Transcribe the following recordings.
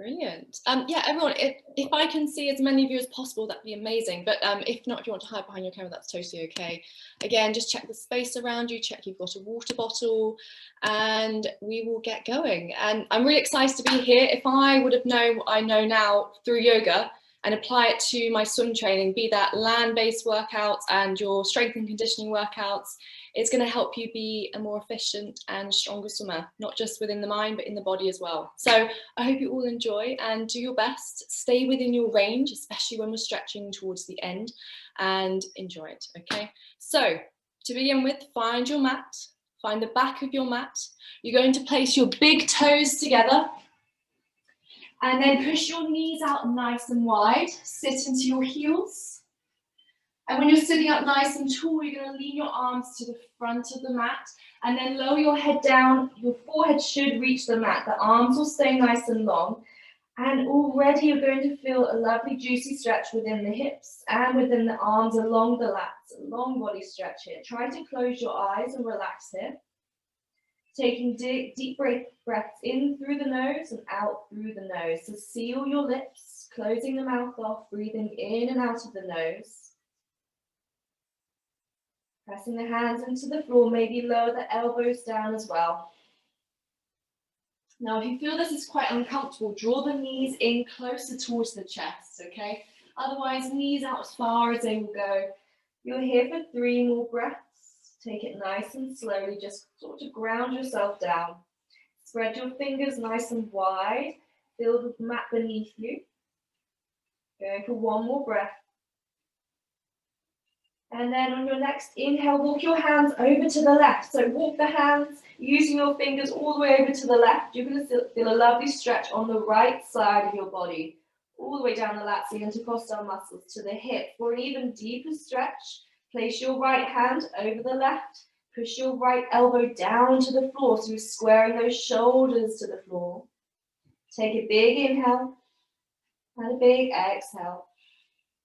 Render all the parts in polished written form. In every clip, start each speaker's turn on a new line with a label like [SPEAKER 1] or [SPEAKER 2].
[SPEAKER 1] Brilliant. Yeah, everyone, if I can see as many of you as possible, that'd be amazing. But if not, if you want to hide behind your camera, that's totally okay. Again, just check the space around you, check you've got a water bottle, and we will get going. And I'm really excited to be here. If I would have known what I know now through yoga and apply it to my swim training, be that land-based workouts and your strength and conditioning workouts, it's going to help you be a more efficient and stronger swimmer, not just within the mind, but in the body as well. So I hope you all enjoy and do your best. Stay within your range, especially when we're stretching towards the end, and enjoy it, okay? So to begin with, find your mat, find the back of your mat. You're going to place your big toes together and then push your knees out nice and wide. Sit into your heels. And when you're sitting up nice and tall, you're going to lean your arms to the front of the mat and then lower your head down. Your forehead should reach the mat. The arms will stay nice and long. And already you're going to feel a lovely juicy stretch within the hips and within the arms along the lats. A long body stretch here. Try to close your eyes and relax here. Taking deep breaths in through the nose and out through the nose. So seal your lips, closing the mouth off, breathing in and out of the nose. Pressing the hands into the floor, maybe lower the elbows down as well. Now, if you feel this is quite uncomfortable, draw the knees in closer towards the chest, okay? Otherwise, knees out as far as they will go. You're here for 3 more breaths. Take it nice and slowly, just sort of ground yourself down. Spread your fingers nice and wide. Feel the mat beneath you. Going for 1 more breath. And then on your next inhale, walk your hands over to the left. So walk the hands using your fingers all the way over to the left. You're going to feel a lovely stretch on the right side of your body, all the way down the lats, the intercostal muscles to the hip. For an even deeper stretch, place your right hand over the left. Push your right elbow down to the floor, so you're squaring those shoulders to the floor. Take a big inhale and a big exhale.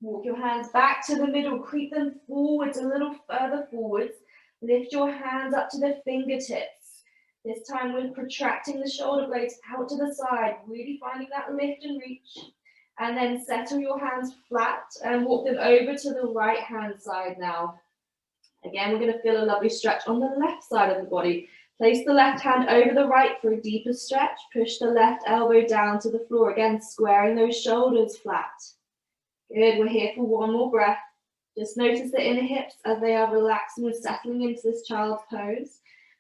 [SPEAKER 1] Walk your hands back to the middle, creep them forwards, a little further forwards. Lift your hands up to the fingertips. This time we're protracting the shoulder blades out to the side, really finding that lift and reach. And then settle your hands flat and walk them over to the right hand side now. Again, we're going to feel a lovely stretch on the left side of the body. Place the left hand over the right for a deeper stretch. Push the left elbow down to the floor, again squaring those shoulders flat. Good, we're here for 1 more breath. Just notice the inner hips as they are relaxing. We're settling into this child's pose.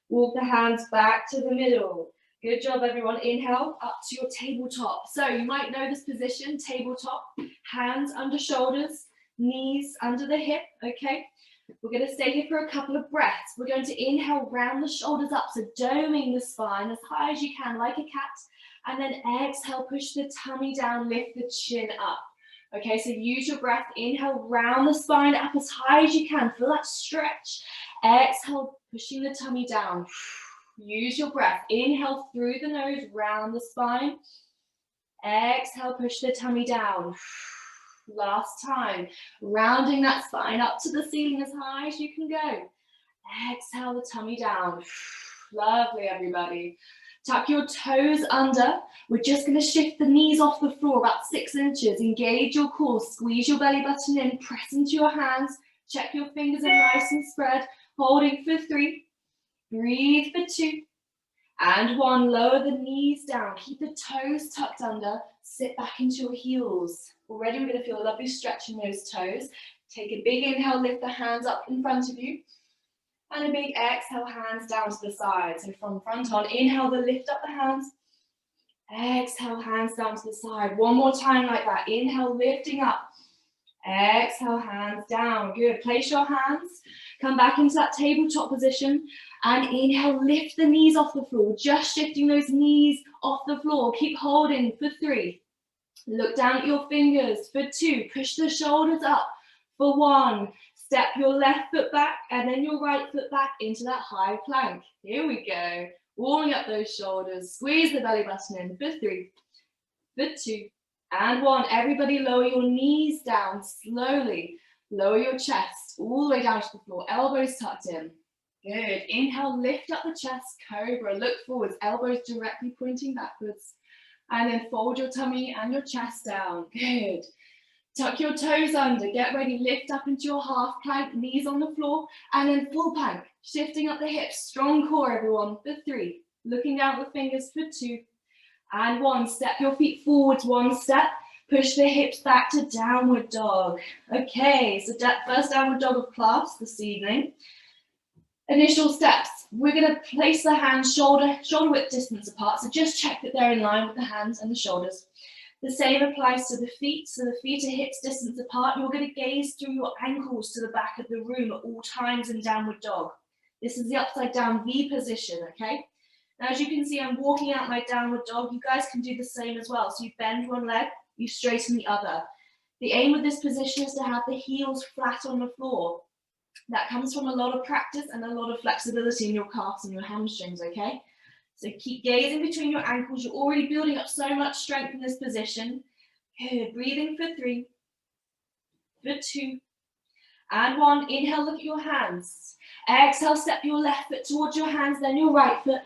[SPEAKER 1] Walk the hands back to the middle. Good job, everyone. Inhale, up to your tabletop. So you might know this position, tabletop. Hands under shoulders, knees under the hip, okay? We're going to stay here for a couple of breaths. We're going to inhale, round the shoulders up, so doming the spine as high as you can, like a cat. And then exhale, push the tummy down, lift the chin up. Okay, so use your breath. Inhale, round the spine up as high as you can. Feel that stretch. Exhale, pushing the tummy down. Use your breath. Inhale through the nose, round the spine. Exhale, push the tummy down. Last time. Rounding that spine up to the ceiling as high as you can go. Exhale the tummy down. Lovely, everybody. Tuck your toes under. We're just going to shift the knees off the floor about 6 inches. Engage your core. Squeeze your belly button in. Press into your hands. Check your fingers are nice and spread. Holding for 3. Breathe for 2. And 1. Lower the knees down. Keep the toes tucked under. Sit back into your heels. Already we're going to feel a lovely stretch in those toes. Take a big inhale. Lift the hands up in front of you. And a big exhale, hands down to the side. So from front on, inhale, lift up the hands. Exhale, hands down to the side. 1 more time like that. Inhale, lifting up. Exhale, hands down. Good. Place your hands. Come back into that tabletop position. And inhale, lift the knees off the floor. Just shifting those knees off the floor. Keep holding for 3. Look down at your fingers for 2. Push the shoulders up for 1. Step your left foot back and then your right foot back into that high plank. Here we go. Warming up those shoulders. Squeeze the belly button in for 3, for 2, and 1. Everybody lower your knees down slowly. Lower your chest all the way down to the floor. Elbows tucked in. Good. Inhale, lift up the chest, cobra. Look forwards. Elbows directly pointing backwards.
[SPEAKER 2] And then fold your tummy and your chest down. Good. Tuck your toes under, get ready, lift up into your half plank, knees on the floor, and then full plank, shifting up the hips, strong core everyone, for 3, looking down at the fingers for 2, and 1, step your feet forwards 1 step, push the hips back to downward dog. Okay, so first downward dog of class this evening. Initial steps, we're going to place the hands shoulder width distance apart, so just check that they're in line with the hands and the shoulders. The same applies to the feet, so the feet are hips distance apart. You're going to gaze through your ankles to the back of the room at all times in downward dog. This is the upside down V position, okay? Now, as you can see, I'm walking out my downward dog. You guys can do the same as well. So you bend one leg, you straighten the other. The aim with this position is to have the heels flat on the floor. That comes from a lot of practice and a lot of flexibility in your calves and your hamstrings, okay? So keep gazing between your ankles. You're already building up so much strength in this position. Good. Breathing for 3, for 2, and 1. Inhale, look at your hands. Exhale, step your left foot towards your hands, then your right foot.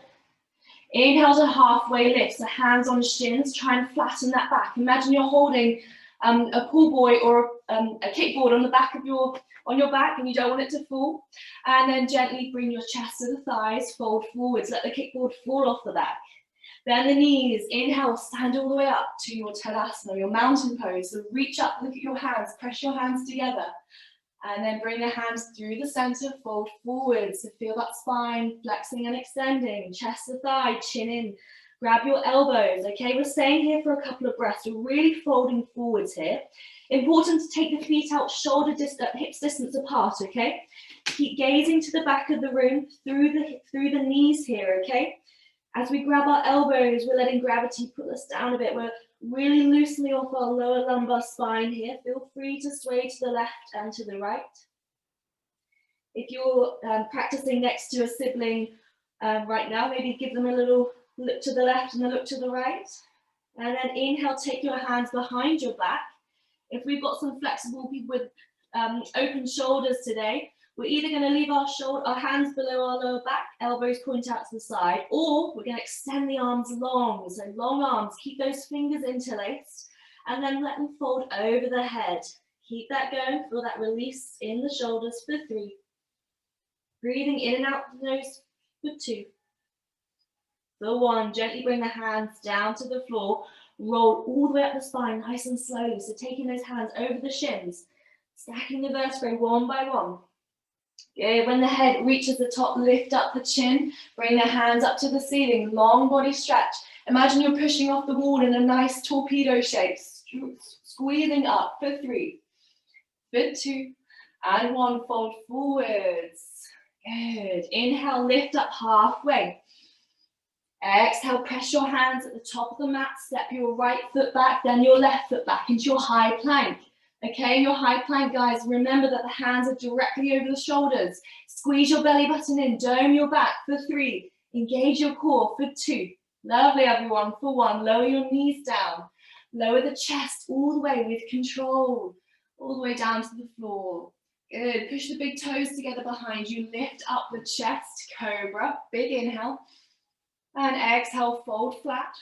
[SPEAKER 2] Inhale to halfway lift, so hands on shins. Try and flatten that back. Imagine you're holding a pull buoy or a kickboard on the back of your back, and you don't want it to fall. And then gently bring your chest to the thighs, fold forwards, let the kickboard fall off the back. Bend the knees, inhale, stand all the way up to your Tadasana, your mountain pose. So reach up, look at your hands, press your hands together. And then bring the hands through the center, fold forwards. So feel that spine flexing and extending, chest to thigh, chin in. Grab your elbows, okay? We're staying here for a couple of breaths. We're really folding forwards here. Important to take the feet out hips distance apart, okay? Keep gazing to the back of the room through the knees here, okay? As we grab our elbows, we're letting gravity pull us down a bit. We're really loosening off our lower lumbar spine here. Feel free to sway to the left and to the right. If you're practicing next to a sibling right now, maybe give them a little look to the left and a look to the right. And then inhale, take your hands behind your back. If we've got some flexible people with open shoulders today, we're either going to leave our hands below our lower back, elbows point out to the side, or we're going to extend the arms long. So long arms, keep those fingers interlaced, and then let them fold over the head. Keep that going, feel that release in the shoulders for 3. Breathing in and out the nose for 2. For 1, gently bring the hands down to the floor, roll all the way up the spine, nice and slowly. So taking those hands over the shins, stacking the vertebrae one by one. Good. When the head reaches the top, lift up the chin, bring the hands up to the ceiling, long body stretch. Imagine you're pushing off the wall in a nice torpedo shape, squeezing up for 3, for 2, and 1, fold forwards. Good. Inhale, lift up halfway. Exhale, press your hands at the top of the mat, step your right foot back, then your left foot back into your high plank. Okay, your high plank, guys, remember that the hands are directly over the shoulders. Squeeze your belly button in, dome your back for 3. Engage your core for 2. Lovely, everyone, for 1. Lower your knees down. Lower the chest all the way with control, all the way down to the floor. Good, push the big toes together behind you. Lift up the chest, cobra, big inhale. And exhale, fold flat.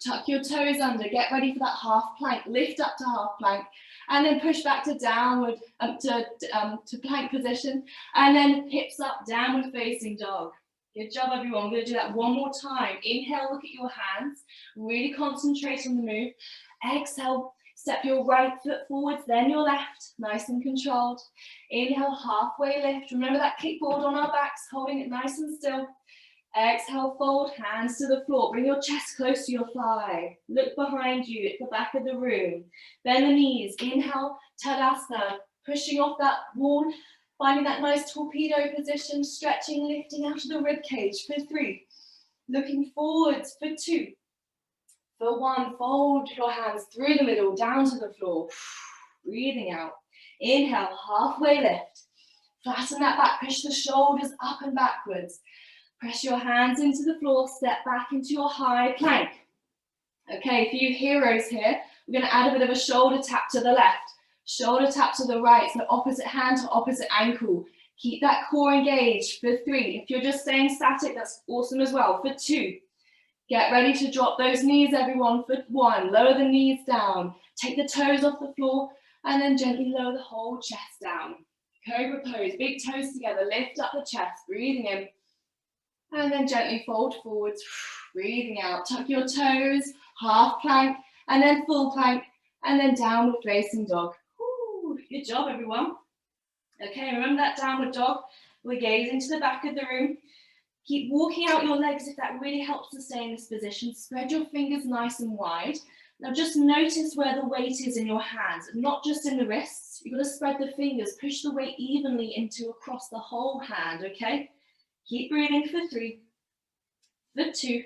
[SPEAKER 2] Tuck your toes under, get ready for that half plank. Lift up to half plank. And then push back to downward, to plank position. And then hips up, downward facing dog. Good job, everyone. We're going to do that one more time. Inhale, look at your hands. Really concentrate on the move. Exhale, step your right foot forwards, then your left. Nice and controlled. Inhale, halfway lift. Remember that kickboard on our backs, holding it nice and still. Exhale, fold, hands to the floor. Bring your chest close to your thigh. Look behind you at the back of the room. Bend the knees. Inhale, Tadasana. Pushing off that wall. Finding that nice torpedo position. Stretching, lifting out of the rib cage for 3. Looking forwards for 2. For 1, fold your hands through the middle, down to the floor. Breathing out. Inhale, halfway lift. Flatten that back. Push the shoulders up and backwards. Press your hands into the floor, step back into your high plank. Okay, for you heroes here, we're going to add a bit of a shoulder tap to the left, shoulder tap to the right, so opposite hand to opposite ankle. Keep that core engaged for 3. If you're just staying static, that's awesome as well. For 2, Get ready to drop those knees, everyone, for 1. Lower the knees down. Take the toes off the floor and then gently lower the whole chest down. Cobra pose, big toes together, lift up the chest, breathing in. And then gently fold forwards, breathing out. Tuck your toes, half plank, and then full plank, and then downward facing dog. Woo, good job, everyone. Okay, remember that downward dog? We're gazing to the back of the room. Keep walking out your legs if that really helps to stay in this position. Spread your fingers nice and wide. Now just notice where the weight is in your hands, not just in the wrists. You've got to spread the fingers, push the weight evenly into across the whole hand, okay? Keep breathing for 3, for 2,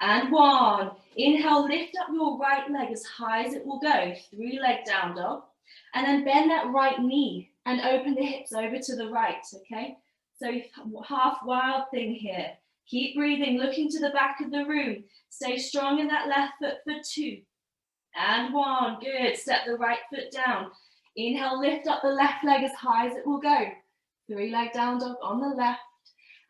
[SPEAKER 2] and 1. Inhale, lift up your right leg as high as it will go. 3 leg down dog. And then bend that right knee and open the hips over to the right, okay? So half wild thing here. Keep breathing, looking to the back of the room. Stay strong in that left foot for 2, and 1. Good, step the right foot down. Inhale, lift up the left leg as high as it will go. 3 leg down dog on the left.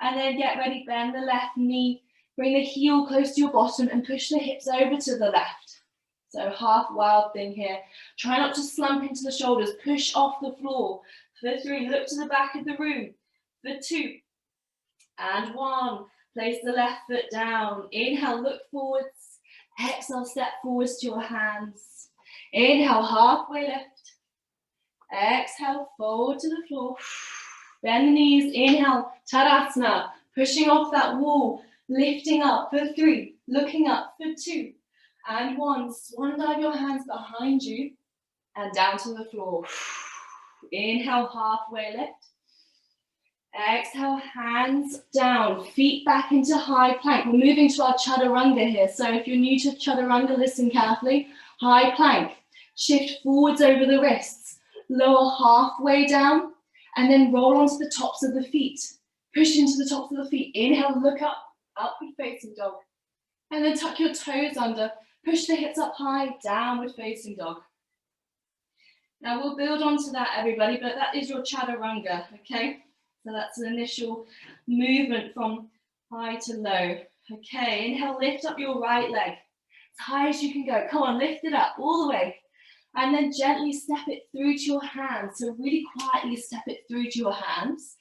[SPEAKER 2] And then get ready, bend the left knee. Bring the heel close to your bottom and push the hips over to the left. So half wild thing here. Try not to slump into the shoulders. Push off the floor. For 3, look to the back of the room. For 2, and 1. Place the left foot down. Inhale, look forwards. Exhale, step forwards to your hands. Inhale, halfway lift. Exhale, forward to the floor. Bend the knees. Inhale, Tadasana. Pushing off that wall. Lifting up for 3. Looking up for 2, and 1. Swan dive your hands behind you and down to the floor. Inhale, halfway lift. Exhale, hands down, feet back into high plank. We're moving to our Chaturanga here. So if you're new to Chaturanga, listen carefully. High plank, shift forwards over the wrists, lower halfway down, and then roll onto the tops of the feet. Push into the tops of the feet. Inhale, look up, upward facing dog. And then tuck your toes under, push the hips up high, downward facing dog. Now we'll build onto that, everybody, but that is your Chaturanga, okay? So that's an initial movement from high to low. Okay, inhale, lift up your right leg as high as you can go. Come on, lift it up all the way. And then gently step it through to your hands. So really quietly step it through to your hands.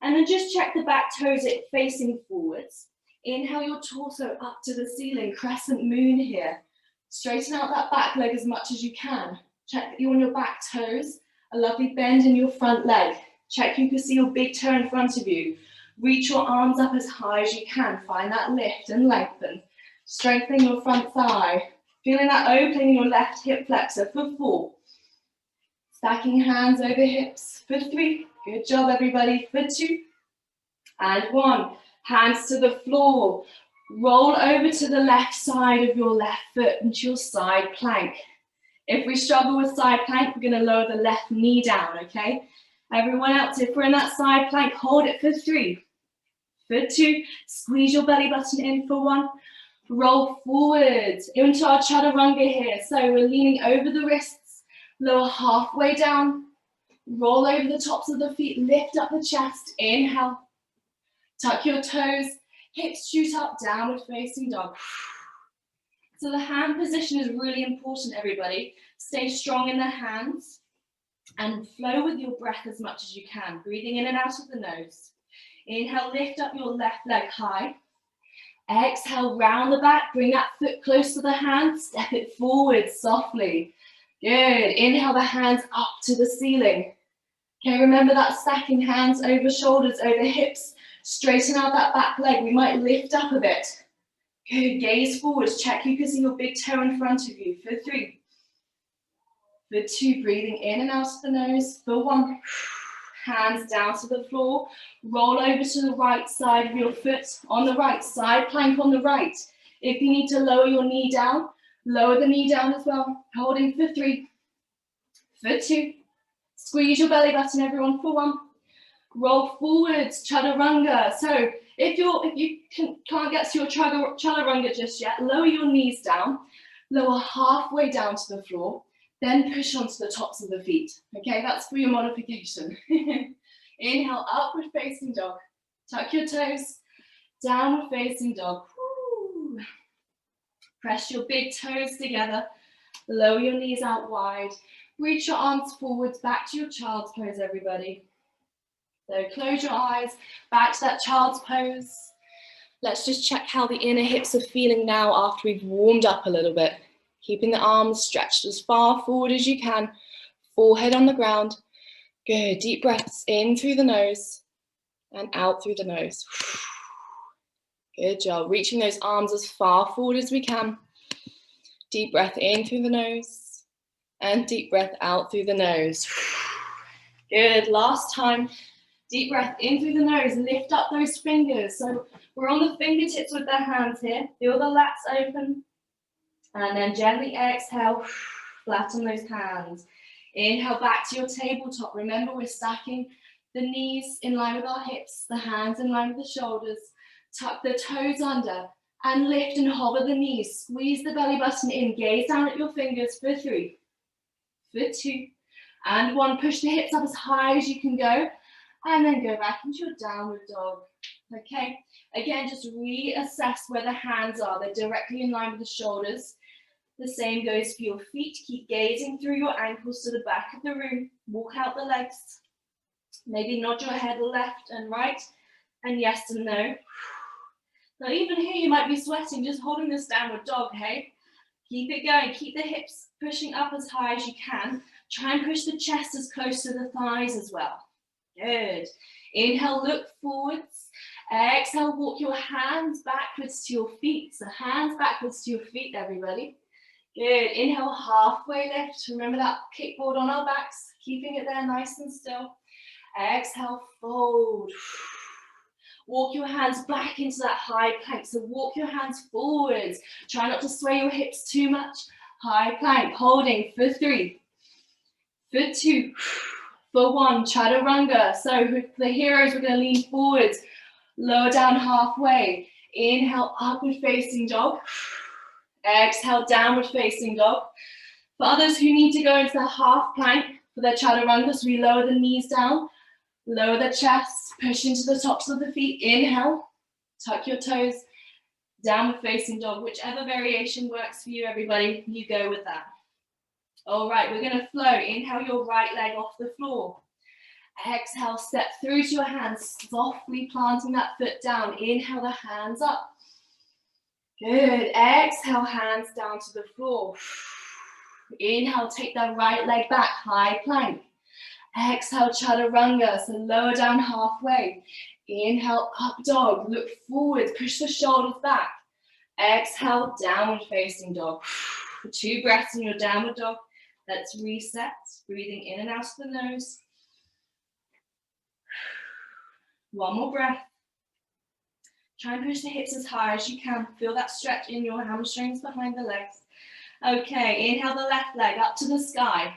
[SPEAKER 2] And then just check the back toes facing forwards. Inhale your torso up to the ceiling, crescent moon here. Straighten out that back leg as much as you can. Check that you're on your back toes, a lovely bend in your front leg. Check you can see your big toe in front of you. Reach your arms up as high as you can. Find that lift and lengthen. Strengthening your front thigh. Feeling that opening in your left hip flexor for 4. Stacking hands over hips for 3. Good job, everybody. For 2. And 1. Hands to the floor. Roll over to the left side of your left foot into your side plank. If we struggle with side plank, we're going to lower the left knee down, okay? Everyone else, if we're in that side plank, hold it for 3. For 2, squeeze your belly button in for 1. Roll forwards into our Chaturanga here. So we're leaning over the wrists, lower halfway down, roll over the tops of the feet, lift up the chest, inhale, tuck your toes, hips shoot up, downward facing dog. So the hand position is really important, everybody. Stay strong in the hands and flow with your breath as much as you can, breathing in and out of the nose. Inhale, lift up your left leg high. Exhale, round the back, bring that foot close to the hand, step it forward softly. Good, inhale the hands up to the ceiling. Okay, remember that stacking hands over shoulders, over hips. Straighten out that back leg, we might lift up a bit. Good, gaze forwards, check you can see your big toe in front of you. For 3. For 2, breathing in and out of the nose. For 1, hands down to the floor. Roll over to the right side of your foot on the right side, plank on the right. If you need to lower your knee down, lower the knee down as well. Holding for 3. For 2, squeeze your belly button, everyone, for 1. Roll forwards, Chaturanga. So if you can't get to your Chaturanga just yet, lower your knees down, lower halfway down to the floor. Then push onto the tops of the feet. Okay, that's for your modification. Inhale, upward facing dog. Tuck your toes, downward facing dog. Woo. Press your big toes together. Lower your knees out wide. Reach your arms forwards back to your child's pose, everybody. So close your eyes, back to that child's pose. Let's just check how the inner hips are feeling now after we've warmed up a little bit. Keeping the arms stretched as far forward as you can. Forehead on the ground. Good, deep breaths in through the nose and out through the nose. Good job, reaching those arms as far forward as we can. Deep breath in through the nose and deep breath out through the nose. Good, last time. Deep breath in through the nose, lift up those fingers. So we're on the fingertips with the hands here. Feel the lats open. And then gently exhale, flatten those hands. Inhale back to your tabletop. Remember, we're stacking the knees in line with our hips, the hands in line with the shoulders. Tuck the toes under and lift and hover the knees. Squeeze the belly button in. Gaze down at your fingers for 3, for 2, and 1. Push the hips up as high as you can go. And then go back into your downward dog. Okay, again, just reassess where the hands are. They're directly in line with the shoulders. The same goes for your feet. Keep gazing through your ankles to the back of the room. Walk out the legs. Maybe nod your head left and right, and yes and no. Now even here you might be sweating just holding this downward dog, hey? Keep it going. Keep the hips pushing up as high as you can. Try and push the chest as close to the thighs as well. Good. Inhale, look forwards. Exhale, walk your hands backwards to your feet. So hands backwards to your feet, everybody. Good. Inhale, halfway lift. Remember that kickboard on our backs, keeping it there nice and still. Exhale, fold. Walk your hands back into that high plank. So walk your hands forwards. Try not to sway your hips too much. High plank, holding for 3, for 2, for 1, Chaturanga. So for the heroes, we're going to lean forwards, lower down halfway. Inhale, upward facing dog. Exhale, downward facing dog. For others who need to go into the half plank for their Chaturanga, so we lower the knees down, lower the chest, push into the tops of the feet. Inhale, tuck your toes, downward facing dog. Whichever variation works for you, everybody, you go with that. All right, we're going to flow. Inhale your right leg off the floor. Exhale, step through to your hands, softly planting that foot down. Inhale the hands up. Good. Exhale, hands down to the floor. Inhale, take that right leg back, high plank. Exhale, Chaturanga, so lower down halfway. Inhale, up dog, look forward, push the shoulders back. Exhale, downward facing dog. 2 breaths in your downward dog. Let's reset, breathing in and out of the nose. 1 more breath. Try and push the hips as high as you can. Feel that stretch in your hamstrings behind the legs. Okay, inhale the left leg up to the sky.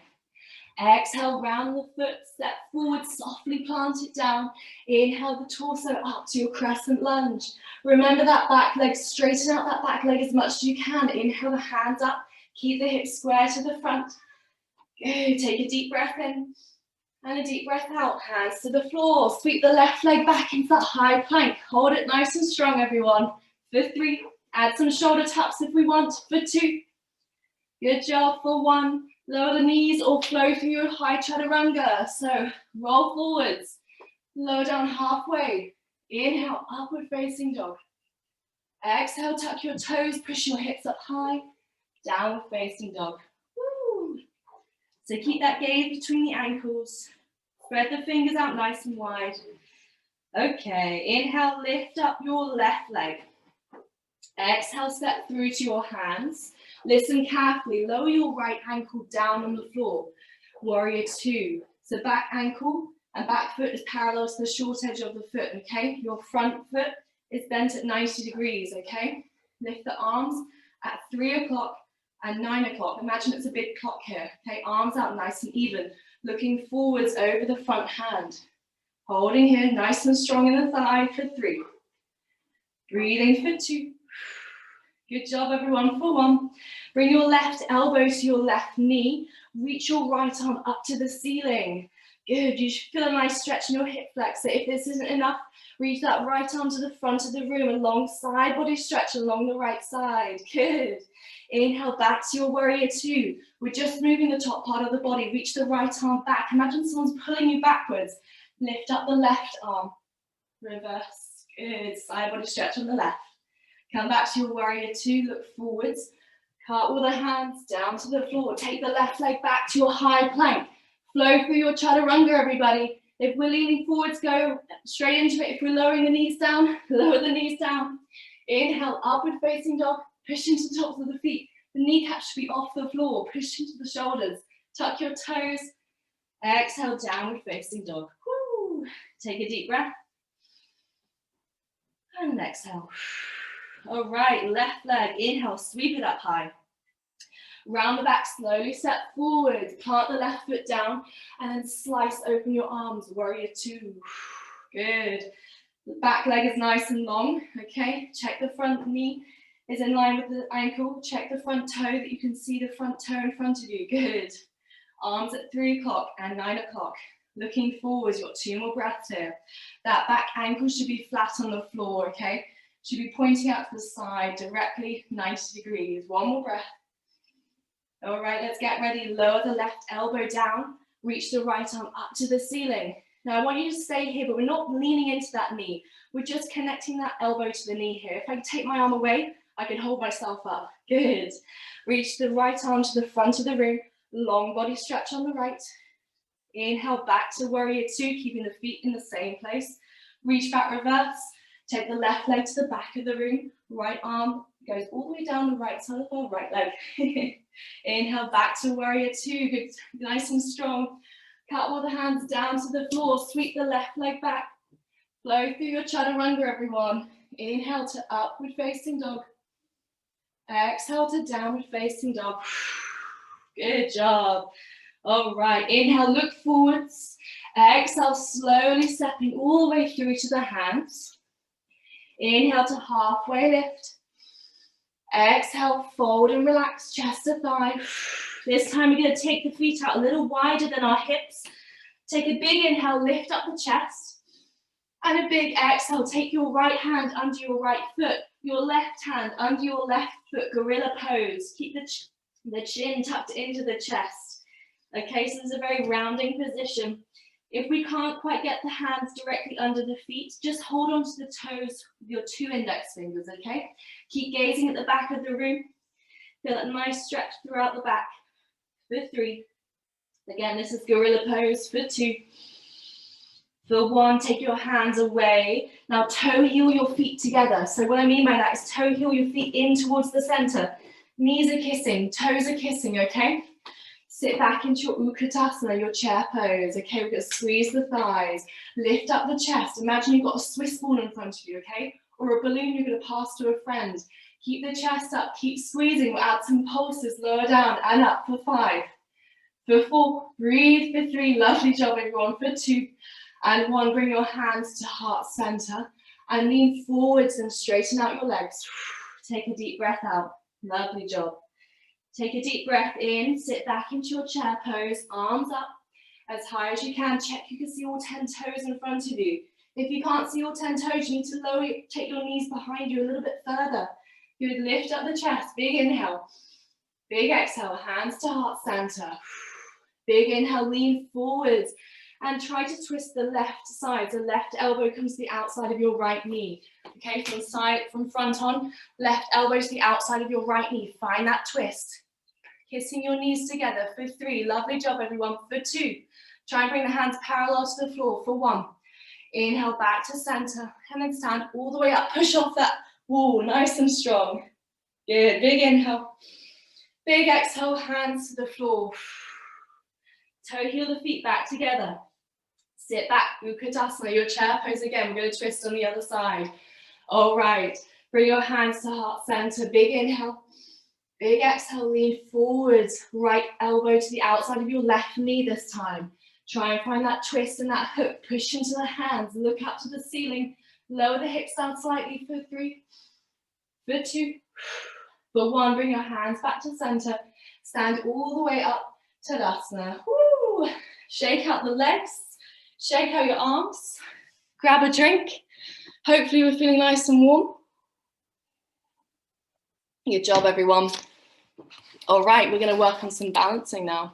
[SPEAKER 2] Exhale, round the foot, step forward, softly plant it down. Inhale the torso up to your crescent lunge. Remember that back leg, straighten out that back leg as much as you can. Inhale the hands up, keep the hips square to the front. Good, take a deep breath in and a deep breath out. Hands to the floor, sweep the left leg back into that high plank. Hold it nice and strong, everyone. For 3, add some shoulder taps if we want. For 2, good job. For 1, lower the knees or flow through your high Chaturanga. So roll forwards, lower down halfway. Inhale, upward facing dog. Exhale, tuck your toes, push your hips up high. Downward facing dog. Woo. So keep that gaze between the ankles. Spread the fingers out nice and wide. Okay, inhale, lift up your left leg. Exhale, step through to your hands. Listen carefully, lower your right ankle down on the floor. Warrior 2. So back ankle and back foot is parallel to the short edge of the foot, okay? Your front foot is bent at 90 degrees, okay? Lift the arms at 3 o'clock and 9 o'clock. Imagine it's a big clock here, okay? Arms out nice and even, looking forwards over the front hand. Holding here, nice and strong in the thigh for 3. Breathing for 2. Good job, everyone, for 1. Bring your left elbow to your left knee. Reach your right arm up to the ceiling. Good, you should feel a nice stretch in your hip flexor. If this isn't enough, Reach that right arm to the front of the room, a long side body stretch along the right side. Good. Inhale back to your warrior two. We're just moving the top part of the body. Reach the right arm back. Imagine someone's pulling you backwards. Lift up the left arm. Reverse. Good. Side body stretch on the left. Come back to your warrior two. Look forwards. Cartwheel the hands down to the floor. Take the left leg back to your high plank. Flow through your chaturanga, everybody. If we're leaning forwards, go straight into it. If we're lowering the knees down, lower the knees down. Inhale, upward facing dog. Push into the tops of the feet. The kneecaps should be off the floor. Push into the shoulders. Tuck your toes. Exhale, downward facing dog. Woo. Take a deep breath. And exhale. All right, left leg. Inhale, sweep it up high. Round the back, slowly step forward. Plant the left foot down and then slice open your arms. Warrior two. Good. The back leg is nice and long. Okay, check the front knee is in line with the ankle. Check the front toe that you can see the front toe in front of you. Good. Arms at 3 o'clock and 9 o'clock. Looking forward, you've got 2 more breaths here. That back ankle should be flat on the floor, okay? Should be pointing out to the side, directly 90 degrees. 1 more breath. All right, let's get ready. Lower the left elbow down. Reach the right arm up to the ceiling. Now I want you to stay here, but we're not leaning into that knee. We're just connecting that elbow to the knee here. If I take my arm away, I can hold myself up. Good. Reach the right arm to the front of the room. Long body stretch on the right. Inhale back to warrior two, keeping the feet in the same place. Reach back, reverse. Take the left leg to the back of the room. Right arm goes all the way down the right side of our right leg. Inhale back to warrior two. Good, nice and strong. Cartwheel the hands down to the floor. Sweep the left leg back. Flow through your chaturanga, everyone. Inhale to upward facing dog. Exhale to downward facing dog. Good job. All right, inhale, look forwards. Exhale, slowly stepping all the way through to the hands. Inhale to halfway lift. Exhale, fold and relax, chest to thigh. This time we're going to take the feet out a little wider than our hips. Take a big inhale, lift up the chest. And a big exhale, take your right hand under your right foot, your left hand under your left foot, gorilla pose. Keep the chin tucked into the chest. Okay, so this is a very rounding position. If we can't quite get the hands directly under the feet, just hold on to the toes with your 2 index fingers, okay? Keep gazing at the back of the room. Feel that nice stretch throughout the back. For 3. Again, this is gorilla pose. For 2. For 1, take your hands away. Now toe heel your feet together. So what I mean by that is toe heel your feet in towards the center. Knees are kissing, toes are kissing, okay? Sit back into your Utkatasana, your chair pose. Okay, we're going to squeeze the thighs. Lift up the chest. Imagine you've got a Swiss ball in front of you, okay? Or a balloon you're going to pass to a friend. Keep the chest up, keep squeezing. We'll add some pulses, lower down and up for 5. For 4, breathe for 3. Lovely job, everyone. For 2 and 1, bring your hands to heart center and lean forwards and straighten out your legs. Take a deep breath out. Lovely job. Take a deep breath in, sit back into your chair pose, arms up as high as you can. Check you can see all 10 toes in front of you. If you can't see all 10 toes, you need to lower, take your knees behind you a little bit further. Good, lift up the chest, big inhale. Big exhale, hands to heart center. Big inhale, lean forwards and try to twist the left side. The left elbow comes to the outside of your right knee. Okay, from front on, left elbow to the outside of your right knee. Find that twist. Kissing your knees together for 3. Lovely job, everyone. For 2, try and bring the hands parallel to the floor. For 1, inhale back to center and then stand all the way up. Push off that wall, nice and strong. Good, big inhale. Big exhale, hands to the floor. Toe heel the feet back together. Sit back, Utkatasana, your chair pose again. We're going to twist on the other side. All right, bring your hands to heart center. Big inhale. Big exhale, lean forwards. Right elbow to the outside of your left knee this time. Try and find that twist and that hook. Push into the hands. Look up to the ceiling. Lower the hips down slightly for 3. For 2. For 1, bring your hands back to center. Stand all the way up. Tadasana. Woo! Shake out the legs. Shake out your arms. Grab a drink. Hopefully we're feeling nice and warm. Good job, everyone. All right, we're going to work on some balancing now.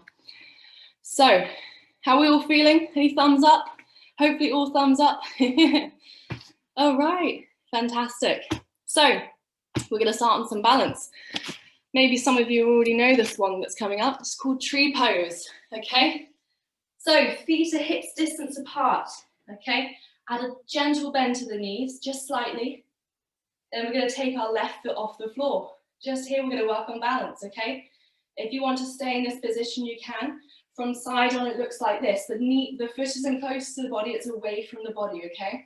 [SPEAKER 2] So, how are we all feeling? Any thumbs up? Hopefully all thumbs up. All right, fantastic. So, we're going to start on some balance. Maybe some of you already know this one that's coming up. It's called tree pose, okay? So, feet are hips distance apart, okay? Add a gentle bend to the knees, just slightly. Then we're going to take our left foot off the floor. Just here, we're going to work on balance, okay? If you want to stay in this position, you can. From side on, it looks like this. The foot isn't close to the body, it's away from the body, okay?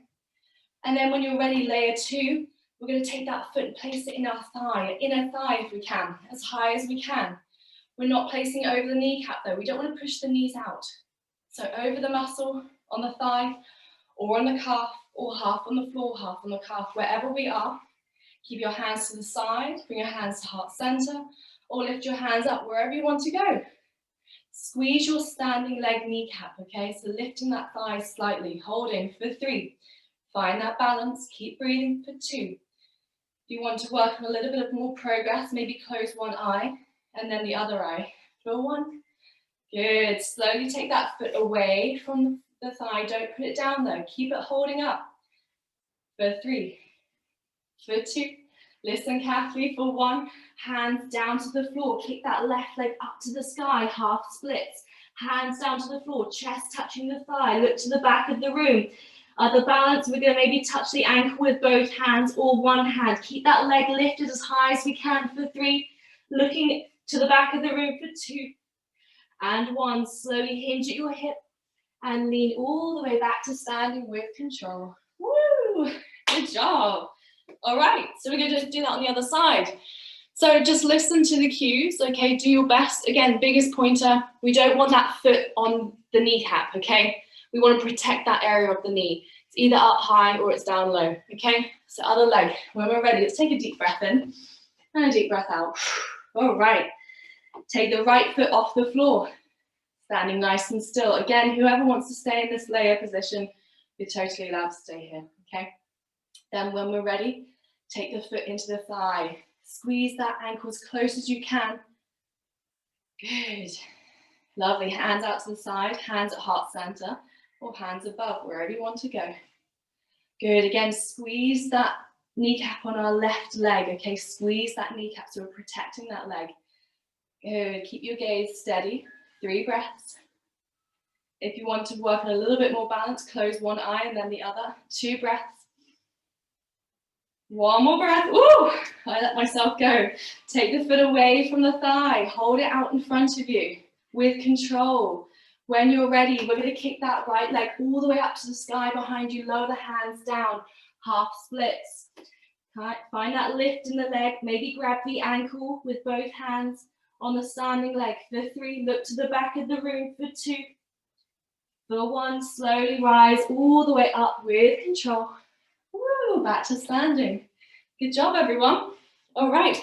[SPEAKER 2] And then when you're ready, layer 2, we're going to take that foot and place it in our thigh, inner thigh if we can, as high as we can. We're not placing it over the kneecap though. We don't want to push the knees out. So over the muscle, on the thigh, or on the calf, or half on the floor, half on the calf, wherever we are. Keep your hands to the side, bring your hands to heart center, or lift your hands up wherever you want to go. Squeeze your standing leg kneecap, okay? So lifting that thigh slightly, holding for 3. Find that balance, keep breathing for 2. If you want to work on a little bit of more progress, maybe close one eye and then the other eye. For 1. Good, slowly take that foot away from the thigh. Don't put it down though, keep it holding up. For 3. For 2, listen carefully. For 1, hands down to the floor. Kick that left leg up to the sky, half splits. Hands down to the floor, chest touching the thigh. Look to the back of the room. Other balance, we're going to maybe touch the ankle with both hands or one hand. Keep that leg lifted as high as we can for 3. Looking to the back of the room for 2. And 1, slowly hinge at your hip and lean all the way back to standing with control. Woo! Good job. All right, so we're going to do that on the other side. So just listen to the cues, okay? Do your best. Again, biggest pointer, we don't want that foot on the kneecap, okay? We want to protect that area of the knee. It's either up high or it's down low, okay? So other leg, when we're ready, let's take a deep breath in and a deep breath out. All right, take the right foot off the floor, standing nice and still. Again, whoever wants to stay in this layer position, you're totally allowed to stay here, okay? Then when we're ready, take the foot into the thigh. Squeeze that ankle as close as you can. Good. Lovely. Hands out to the side, hands at heart center, or hands above, wherever you want to go. Good. Again, squeeze that kneecap on our left leg. Okay, squeeze that kneecap so we're protecting that leg. Good. Keep your gaze steady. 3 breaths. If you want to work on a little bit more balance, close one eye and then the other. 2 breaths. 1 more breath. Ooh, I let myself go. Take the foot away from the thigh. Hold it out in front of you with control. When you're ready, we're going to kick that right leg all the way up to the sky behind you. Lower the hands down. Half splits. Find that lift in the leg. Maybe grab the ankle with both hands on the standing leg. For 3, look to the back of the room. For 2. For 1, slowly rise all the way up with control. Woo, back to standing. Good job, everyone. All right,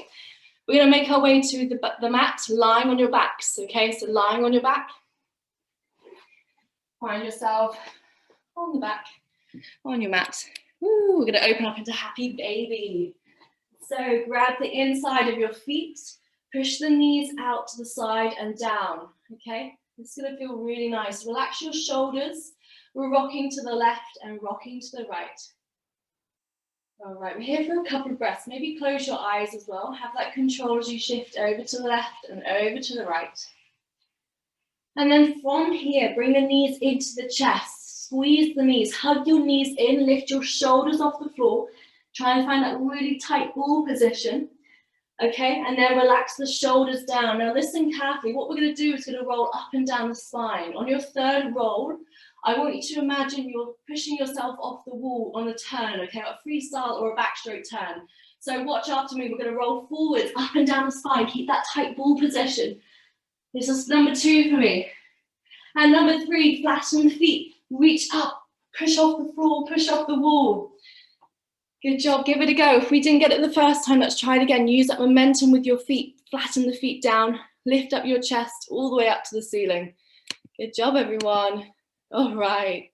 [SPEAKER 2] we're going to make our way to the mat, lying on your backs, okay? So lying on your back. Find yourself on the back, on your mat. Woo, we're going to open up into happy baby. So grab the inside of your feet, push the knees out to the side and down, okay? It's going to feel really nice. Relax your shoulders. We're rocking to the left and rocking to the right. All right, we're here for a couple of breaths. Maybe close your eyes as well. Have that control as you shift over to the left and over to the right. And then from here, bring the knees into the chest. Squeeze the knees. Hug your knees in. Lift your shoulders off the floor. Try and find that really tight ball position. Okay, and then relax the shoulders down. Now listen carefully. What we're going to do is going to roll up and down the spine. On your 3rd roll, I want you to imagine you're pushing yourself off the wall on a turn, okay, a freestyle or a backstroke turn. So watch after me. We're going to roll forwards, up and down the spine. Keep that tight ball position. This is number 2 for me. And number 3, flatten the feet. Reach up, push off the floor, push off the wall. Good job, give it a go. If we didn't get it the first time, let's try it again. Use that momentum with your feet. Flatten the feet down. Lift up your chest all the way up to the ceiling. Good job, everyone. All right.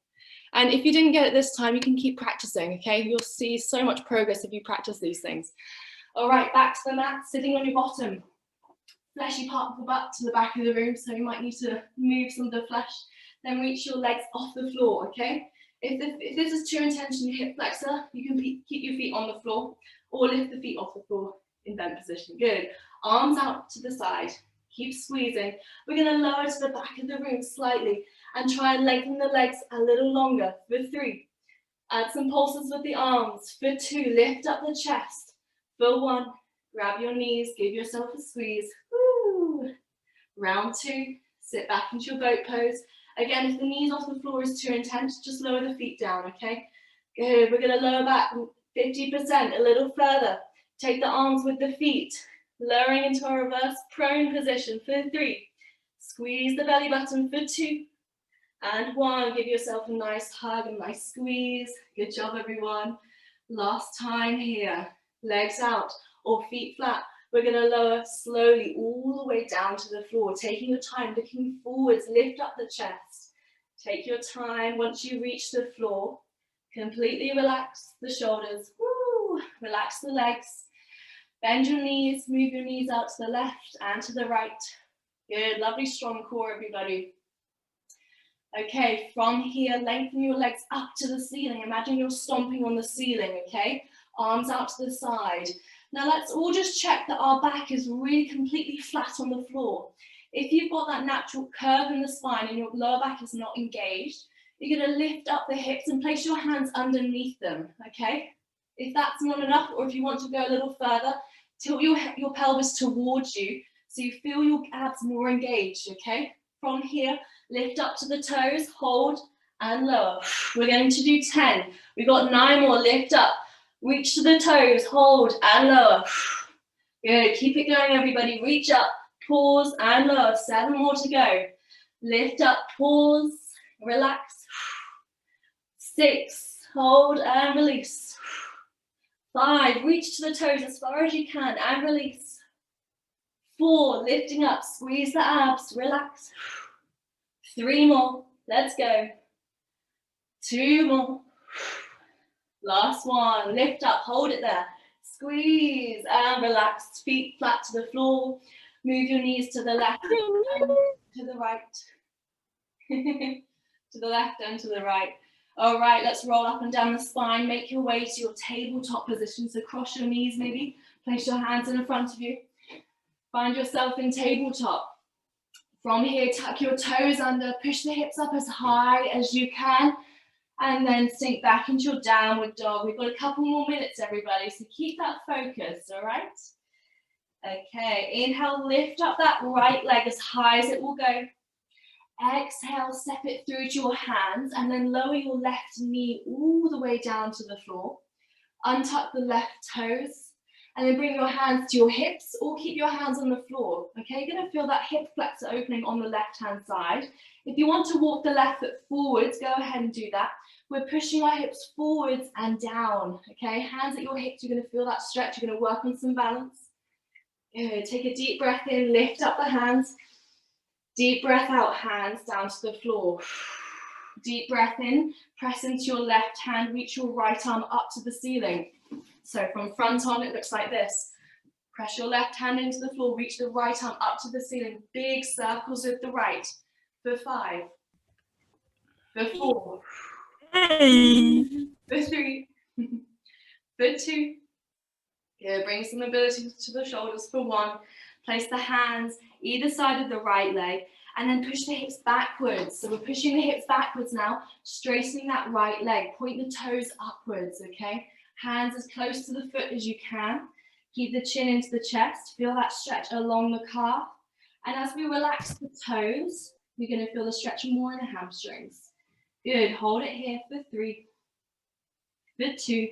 [SPEAKER 2] And if you didn't get it this time, you can keep practicing, okay? You'll see so much progress if you practice these things. All right, back to the mat, sitting on your bottom. Fleshy part of the butt to the back of the room, so you might need to move some of the flesh. Then reach your legs off the floor, okay? If this is too intense in your hip flexor, you can keep your feet on the floor or lift the feet off the floor in bent position. Good. Arms out to the side. Keep squeezing. We're going to lower to the back of the room slightly and try and lengthen the legs a little longer for 3. Add some pulses with the arms. For 2, lift up the chest. For 1, grab your knees, give yourself a squeeze. Woo. Round 2, sit back into your boat pose. Again, if the knees off the floor is too intense, just lower the feet down, okay? Good, we're gonna lower back 50%, a little further. Take the arms with the feet, lowering into a reverse prone position for 3. Squeeze the belly button for 2. And 1, give yourself a nice hug, a nice squeeze. Good job, everyone. Last time here, legs out or feet flat. We're going to lower slowly all the way down to the floor, taking your time, looking forwards, lift up the chest. Take your time. Once you reach the floor, completely relax the shoulders. Woo! Relax the legs. Bend your knees, move your knees out to the left and to the right. Good, lovely strong core, everybody. Okay, from here, lengthen your legs up to the ceiling. Imagine you're stomping on the ceiling, okay? Arms out to the side. Now let's all just check that our back is really completely flat on the floor. If you've got that natural curve in the spine and your lower back is not engaged, you're going to lift up the hips and place your hands underneath them, okay? If that's not enough, or if you want to go a little further, tilt your pelvis towards you so you feel your abs more engaged, okay? From here, lift up to the toes, hold and lower. We're going to do 10. We've got 9 more, lift up. Reach to the toes, hold and lower. Good, keep it going, everybody. Reach up, pause and lower. 7 more to go. Lift up, pause, relax. 6, hold and release. 5, reach to the toes as far as you can and release. 4, lifting up, squeeze the abs, relax. 3 more, let's go. 2 more. Last one, lift up, hold it there. Squeeze and relax, feet flat to the floor. Move your knees to the left and to the right. To the left and to the right. All right, let's roll up and down the spine. Make your way to your tabletop position. So cross your knees maybe. Place your hands in front of you. Find yourself in tabletop. From here, tuck your toes under. Push the hips up as high as you can. And then sink back into your downward dog. We've got a couple more minutes, everybody, so keep that focus, all right? Okay, inhale, lift up that right leg as high as it will go. Exhale, step it through to your hands, and then lower your left knee all the way down to the floor. Untuck the left toes, and then bring your hands to your hips, or keep your hands on the floor, okay? You're gonna feel that hip flexor opening on the left-hand side. If you want to walk the left foot forwards, go ahead and do that. We're pushing our hips forwards and down, okay? Hands at your hips, you're gonna feel that stretch. You're gonna work on some balance. Good, take a deep breath in, lift up the hands. Deep breath out, hands down to the floor. Deep breath in, press into your left hand, reach your right arm up to the ceiling. So from front on, it looks like this. Press your left hand into the floor, reach the right arm up to the ceiling. Big circles with the right. For 5. For 4. For 3. For 2. Good, bring some mobility to the shoulders for 1. Place the hands either side of the right leg and then push the hips backwards. So we're pushing the hips backwards now, straightening that right leg. Point the toes upwards, okay? Hands as close to the foot as you can. Keep the chin into the chest. Feel that stretch along the calf. And as we relax the toes, you're going to feel the stretch more in the hamstrings. Good. Hold it here for 3. For 2.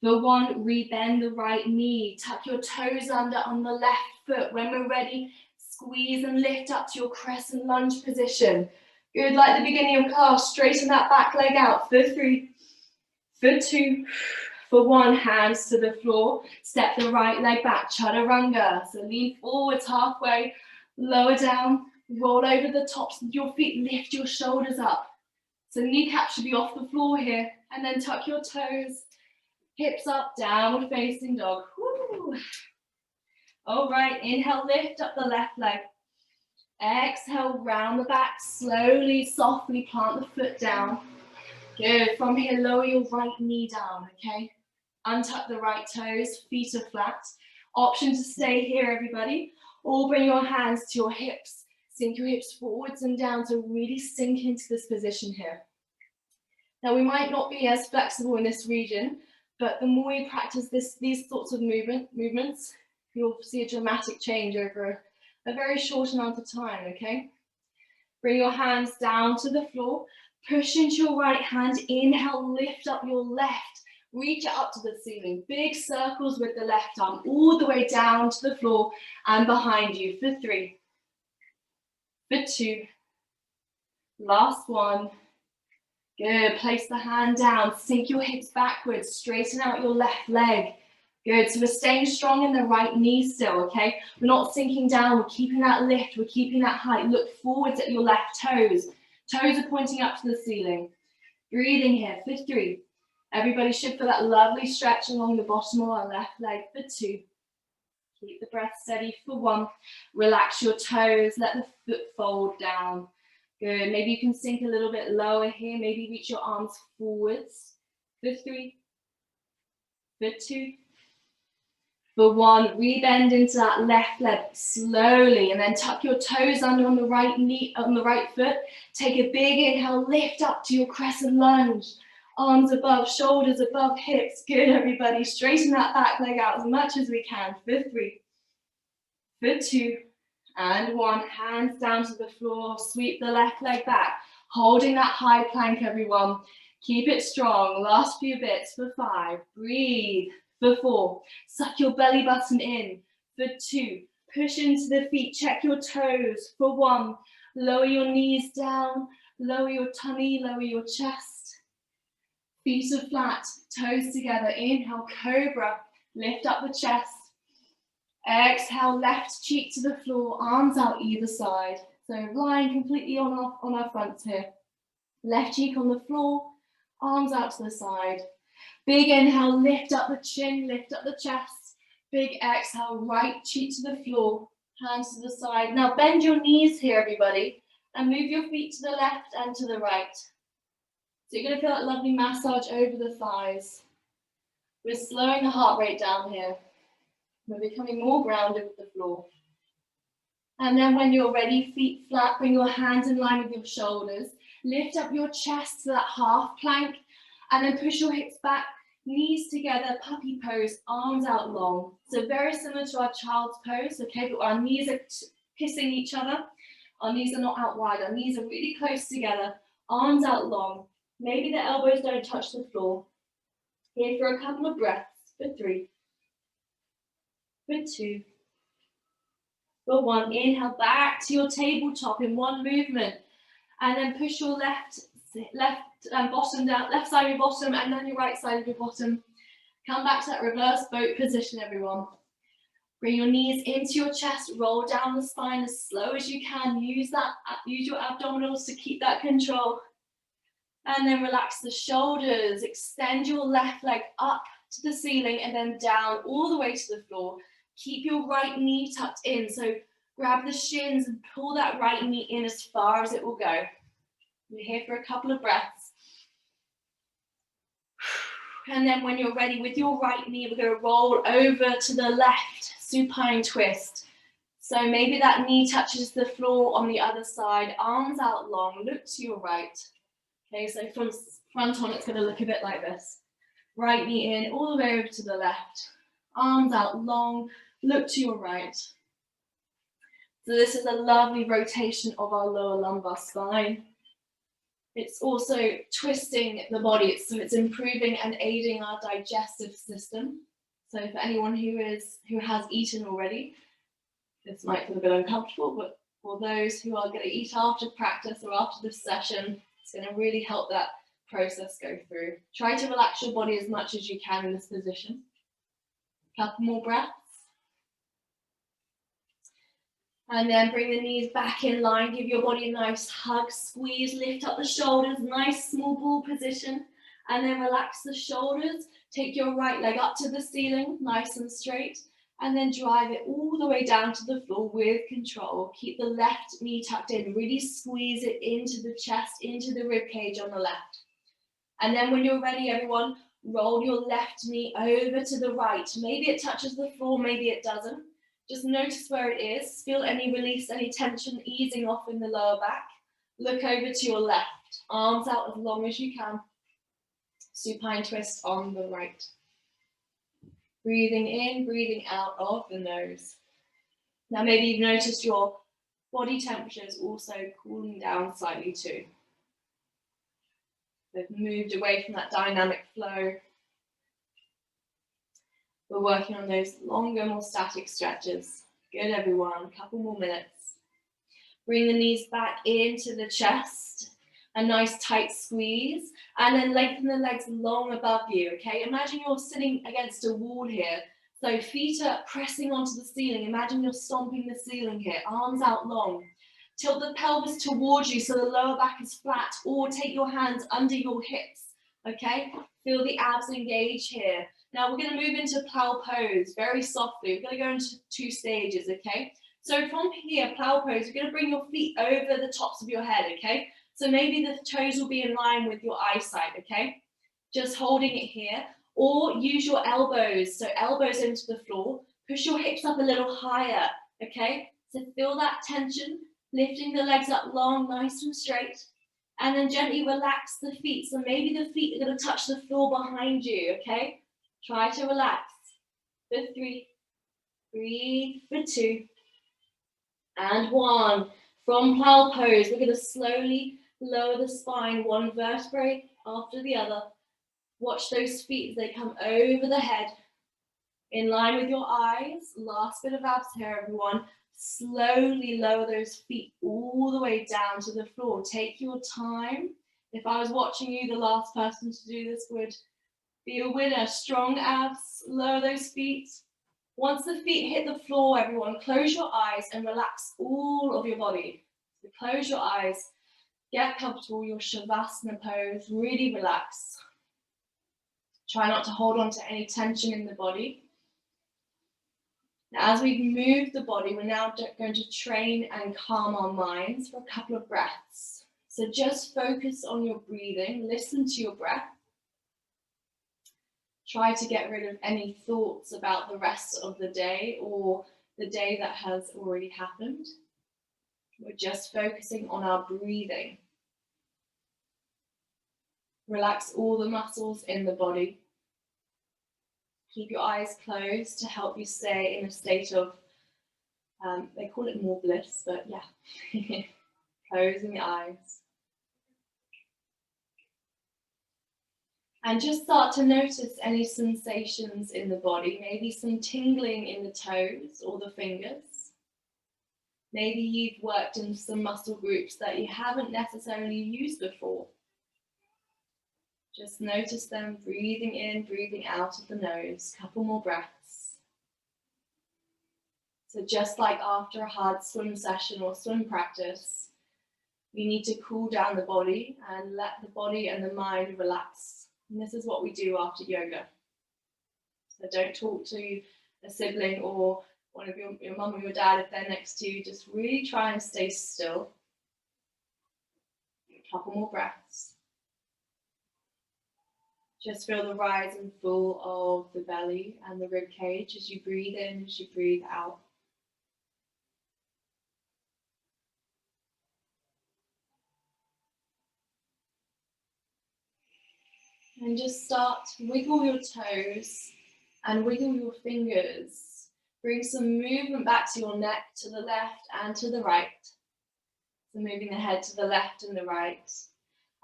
[SPEAKER 2] For 1, rebend the right knee. Tuck your toes under on the left foot. When we're ready, squeeze and lift up to your crescent lunge position. Good, like the beginning of class, straighten that back leg out. For 3. For 2. For 1, hands to the floor. Step the right leg back, Chaturanga. So lean forwards halfway, lower down, roll over the tops of your feet, lift your shoulders up. So kneecaps should be off the floor here, and then tuck your toes, hips up, downward facing dog. Woo. All right, inhale, lift up the left leg. Exhale, round the back, slowly, softly plant the foot down. Good, from here, lower your right knee down, okay? Untuck the right toes, feet are flat. Option to stay here, everybody, or bring your hands to your hips. Sink your hips forwards and down to really sink into this position here. Now, we might not be as flexible in this region, but the more we practice these sorts of movements, you'll see a dramatic change over a very short amount of time, okay? Bring your hands down to the floor. Push into your right hand. Inhale, lift up your left. Reach it up to the ceiling. Big circles with the left arm, all the way down to the floor and behind you for 3, for 2, last one. Good, place the hand down, sink your hips backwards, straighten out your left leg. Good, so we're staying strong in the right knee still, okay? We're not sinking down, we're keeping that lift, we're keeping that height. Look forwards at your left toes. Toes are pointing up to the ceiling. Breathing here for 3. Everybody should feel that lovely stretch along the bottom of our left leg for 2. Keep the breath steady for 1. Relax your toes, let the foot fold down. Good, maybe you can sink a little bit lower here, maybe reach your arms forwards for 3, for 2, for 1. Rebend into that left leg slowly, and then tuck your toes under on the right knee, on the right foot. Take a big inhale, lift up to your crescent lunge. Arms above, shoulders above hips. Good, everybody. Straighten that back leg out as much as we can for 3, for 2, and 1. Hands down to the floor. Sweep the left leg back. Holding that high plank, everyone. Keep it strong. Last few bits for 5. Breathe for 4. Suck your belly button in for 2. Push into the feet. Check your toes for 1. Lower your knees down. Lower your tummy. Lower your chest. Feet are flat, toes together. Inhale, cobra. Lift up the chest. Exhale, left cheek to the floor, arms out either side. So lying completely on our fronts here. Left cheek on the floor, arms out to the side. Big inhale, lift up the chin, lift up the chest. Big exhale, right cheek to the floor, hands to the side. Now bend your knees here, everybody, and move your feet to the left and to the right. So you're going to feel that lovely massage over the thighs. We're slowing the heart rate down here. We're becoming more grounded with the floor. And then when you're ready, feet flat, bring your hands in line with your shoulders. Lift up your chest to that half plank, and then push your hips back, knees together, puppy pose, arms out long. So very similar to our child's pose, okay, but our knees are kissing each other. Our knees are not out wide, our knees are really close together, arms out long. Maybe the elbows don't touch the floor. Here for a couple of breaths, for 3, for 2, for 1. Inhale back to your tabletop in 1 movement, and then push your left bottom down, left side of your bottom, and then your right side of your bottom. Come back to that reverse boat position, everyone. Bring your knees into your chest, roll down the spine as slow as you can. Use your abdominals to keep that control. And then relax the shoulders, extend your left leg up to the ceiling and then down all the way to the floor. Keep your right knee tucked in, so grab the shins and pull that right knee in as far as it will go. We're here for a couple of breaths. And then when you're ready, with your right knee, we're going to roll over to the left, supine twist. So maybe that knee touches the floor on the other side, arms out long, look to your right. Okay, so from front on, it's going to look a bit like this. Right knee in, all the way over to the left. Arms out long, look to your right. So this is a lovely rotation of our lower lumbar spine. It's also twisting the body, so it's improving and aiding our digestive system. So for anyone who has eaten already, this might feel a bit uncomfortable, but for those who are going to eat after practice or after this session, it's going to really help that process go through. Try to relax your body as much as you can in this position. Couple more breaths.
[SPEAKER 1] And then bring the knees back in line. Give your body a nice hug. Squeeze, lift up the shoulders. Nice small ball position. And then relax the shoulders. Take your right leg up to the ceiling, nice and straight. And then drive it all the way down to the floor with control. Keep the left knee tucked in. Really squeeze it into the chest, into the rib cage on the left. And then when you're ready, everyone, roll your left knee over to the right. Maybe it touches the floor, maybe it doesn't. Just notice where it is. Feel any release, any tension easing off in the lower back. Look over to your left. Arms out as long as you can. Supine twist on the right. Breathing in, breathing out of the nose. Now maybe you've noticed your body temperature is also cooling down slightly too. They've moved away from that dynamic flow. We're working on those longer, more static stretches. Good, everyone. A couple more minutes. Bring the knees back into the chest. A nice tight squeeze. And then lengthen the legs long above you, okay? Imagine you're sitting against a wall here. So feet are pressing onto the ceiling. Imagine you're stomping the ceiling here. Arms out long. Tilt the pelvis towards you so the lower back is flat, or take your hands under your hips, okay? Feel the abs engage here. Now we're going to move into Plow Pose very softly. We're going to go into 2 stages, okay? So from here, Plow Pose, you're going to bring your feet over the tops of your head, okay? So maybe the toes will be in line with your eyesight, okay? Just holding it here. Or use your elbows, so elbows into the floor. Push your hips up a little higher, okay? So feel that tension. Lifting the legs up long, nice and straight. And then gently relax the feet. So maybe the feet are going to touch the floor behind you, okay? Try to relax. For 3. Breathe for 2. And 1. From Plow Pose, we're going to slowly lower the spine, one vertebrae after the other. Watch those feet as they come over the head. In line with your eyes. Last bit of abs here, everyone. Slowly lower those feet all the way down to the floor. Take your time. If I was watching you, the last person to do this would be a winner. Strong abs, lower those feet. Once the feet hit the floor, everyone, close your eyes and relax all of your body. So close your eyes, get comfortable, your Shavasana pose, really relax. Try not to hold on to any tension in the body. Now, as we move the body, we're now going to train and calm our minds for a couple of breaths. So just focus on your breathing, listen to your breath. Try to get rid of any thoughts about the rest of the day or the day that has already happened. We're just focusing on our breathing. Relax all the muscles in the body. Keep your eyes closed to help you stay in a state of, they call it more bliss, but yeah, closing the eyes. And just start to notice any sensations in the body, maybe some tingling in the toes or the fingers. Maybe you've worked in some muscle groups that you haven't necessarily used before. Just notice them, breathing in, breathing out of the nose. Couple more breaths. So just like after a hard swim session or swim practice, you need to cool down the body and let the body and the mind relax. And this is what we do after yoga. So don't talk to a sibling or one of your mum or your dad if they're next to you. Just really try and stay still. A couple more breaths. Just feel the rise and fall of the belly and the rib cage as you breathe in, as you breathe out. And just start to wiggle your toes and wiggle your fingers. Bring some movement back to your neck, to the left and to the right. So moving the head to the left and the right.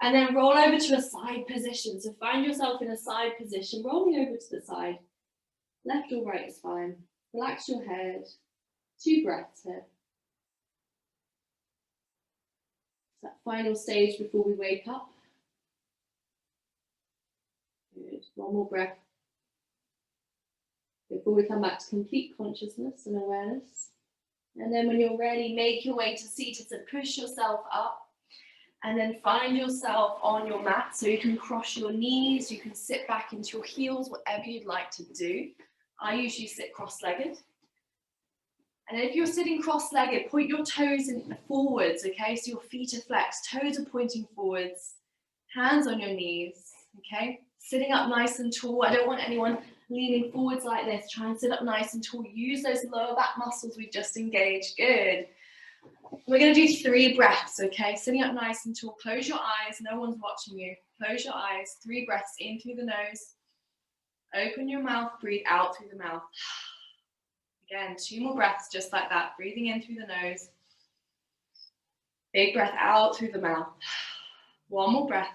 [SPEAKER 1] And then roll over to a side position. So find yourself in a side position, rolling over to the side. Left or right is fine. Relax your head. 2 breaths here. It's that final stage before we wake up. Good. 1 more breath. Before we come back to complete consciousness and awareness.
[SPEAKER 2] And then when you're ready, make your way to seated, so push yourself up. And then find yourself on your mat, so you can cross your knees, you can sit back into your heels, whatever you'd like to do. I usually sit cross-legged. And then if you're sitting cross-legged, point your toes in forwards, okay? So your feet are flexed, toes are pointing forwards, hands on your knees, okay? Sitting up nice and tall. I don't want anyone leaning forwards like this. Try and sit up nice and tall. Use those lower back muscles we just engaged. Good. We're going to do 3 breaths, okay? Sitting up nice and tall. Close your eyes. No one's watching you. Close your eyes. 3 breaths in through the nose. Open your mouth. Breathe out through the mouth. Again, 2 more breaths just like that. Breathing in through the nose. Big breath out through the mouth. 1 more breath.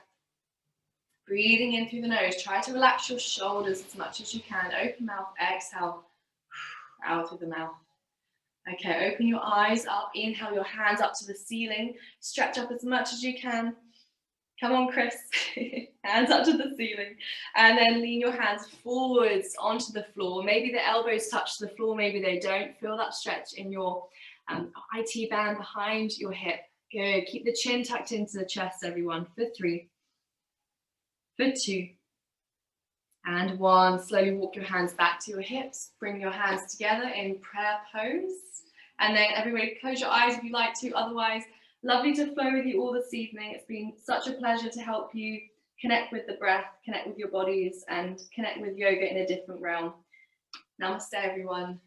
[SPEAKER 2] Breathing in through the nose. Try to relax your shoulders as much as you can. Open mouth. Exhale. Out through the mouth. Okay, open your eyes up, inhale your hands up to the ceiling, stretch up as much as you can. Come on, Chris, hands up to the ceiling. And then lean your hands forwards onto the floor. Maybe the elbows touch the floor, maybe they don't. Feel that stretch in your IT band behind your hip. Good, keep the chin tucked into the chest, everyone, for 3, for 2, and 1. Slowly walk your hands back to your hips. Bring your hands together in prayer pose. And then everybody close your eyes if you like to. Otherwise, lovely to flow with you all this evening. It's been such a pleasure to help you connect with the breath, connect with your bodies, and connect with yoga in a different realm. Namaste, everyone.